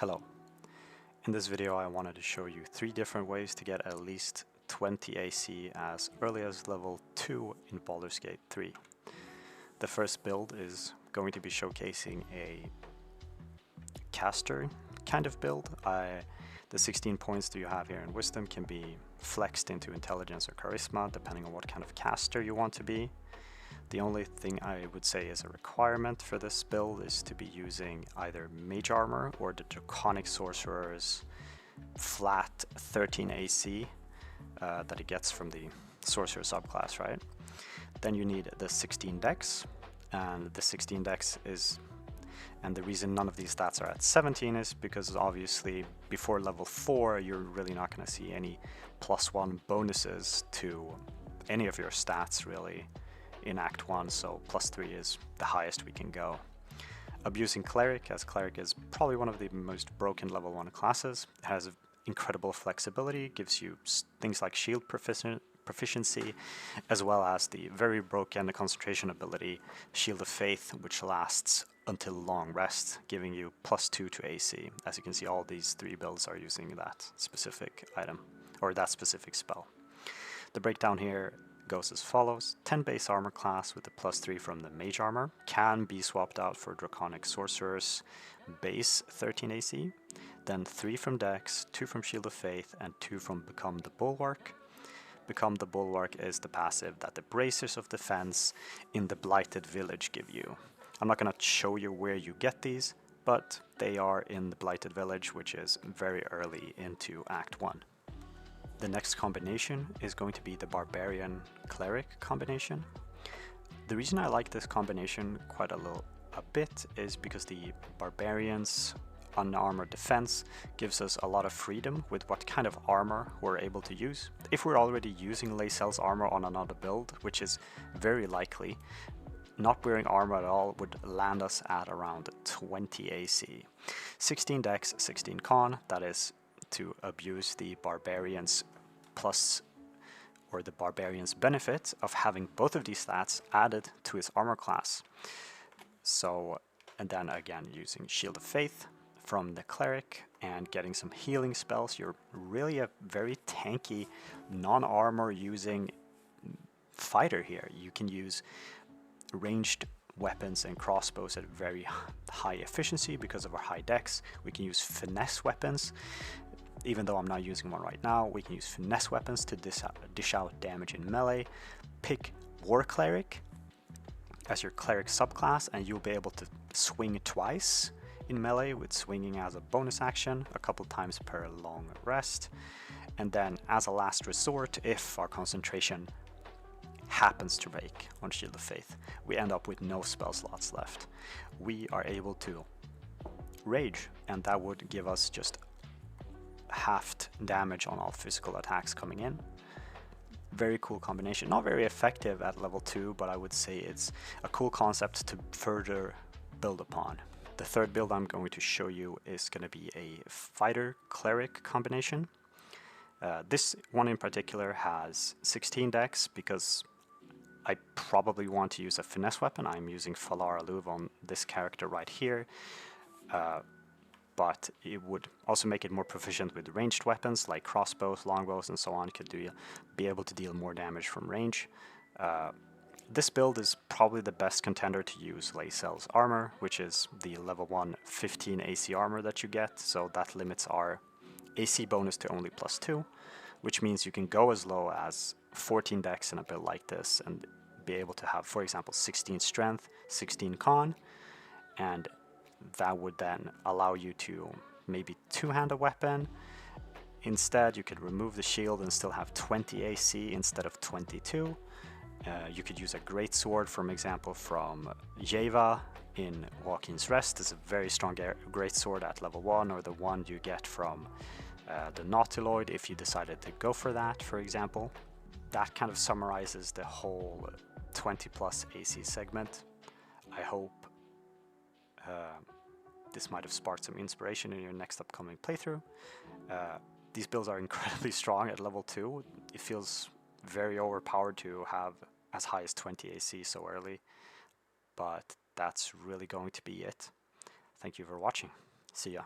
Hello. In this video I wanted to show you 3 different ways to get at least 20 AC as early as level 2 in Baldurs Gate 3. The first build is going to be showcasing a caster kind of build. The 16 points that you have here in Wisdom can be flexed into Intelligence or Charisma depending on what kind of caster you want to be. The only thing I would say is a requirement for this build is to be using either Mage Armor or the Draconic Sorcerer's flat 13 AC that it gets from the Sorcerer subclass, right? Then you need the 16 Dex, and the 16 Dex is, and the reason none of these stats are at 17 is because obviously before level 4 you're really not going to see any +1 bonuses to any of your stats really in Act 1, so +3 is the highest we can go. Abusing Cleric, as Cleric is probably one of the most broken level 1 classes. It has incredible flexibility, gives you things like shield proficiency, as well as the very broken concentration ability, Shield of Faith, which lasts until long rest, giving you +2 to AC. As you can see, all these 3 builds are using that specific item, or that specific spell. The breakdown here goes as follows. 10 base armor class with the +3 from the Mage Armor can be swapped out for Draconic Sorcerer's base 13 AC, then 3 from Dex, 2 from Shield of Faith, and 2 from Become the Bulwark. Become the Bulwark is the passive that the Bracers of Defense in the Blighted Village give you. I'm not going to show you where you get these, but they are in the Blighted Village, which is very early into Act 1. The next combination is going to be the Barbarian Cleric combination. The reason I like this combination quite a bit is because the Barbarian's unarmored defense gives us a lot of freedom with what kind of armor we're able to use. If we're already using Laysel's armor on another build, which is very likely, not wearing armor at all would land us at around 20 AC. 16 Dex, 16 Con, that is to abuse the Barbarian's plus, or the Barbarian's benefit of having both of these stats added to his armor class. So, and then again using Shield of Faith from the Cleric and getting some healing spells. You're really a very tanky, non-armor using fighter here. You can use ranged weapons and crossbows at very high efficiency because of our high dex. We can use finesse weapons. Even though I'm not using one right now, we can use finesse weapons to dish out damage in melee. Pick War Cleric as your Cleric subclass and you'll be able to swing twice in melee, with swinging as a bonus action a couple times per long rest. And then as a last resort, if our concentration happens to break on Shield of Faith, we end up with no spell slots left. We are able to rage, and that would give us just halved damage on all physical attacks coming in. Very cool combination. Not very effective at level 2, but I would say it's a cool concept to further build upon. The third build I'm going to show you is going to be a Fighter Cleric combination. This one in particular has 16 Dex because I probably want to use a finesse weapon. I'm using Falara Luv on this character right here. But it would also make it more proficient with ranged weapons like crossbows, longbows, and so on. It could be able to deal more damage from range. This build is probably the best contender to use Laysel's armor, which is the level 1 15 AC armor that you get, so that limits our AC bonus to only +2, which means you can go as low as 14 Dex in a build like this and be able to have, for example, 16 Strength, 16 Con, and that would then allow you to maybe two-hand a weapon. Instead, you could remove the shield and still have 20 AC instead of 22. You could use a great sword, for example, from Yeva in Walking's Rest. It's a very strong great sword at level 1, or the one you get from the Nautiloid if you decided to go for that, for example. That kind of summarizes the whole 20 plus AC segment. I hope this might have sparked some inspiration in your next upcoming playthrough. These builds are incredibly strong at level 2. It feels very overpowered to have as high as 20 AC so early, but that's really going to be it. Thank you for watching. See ya.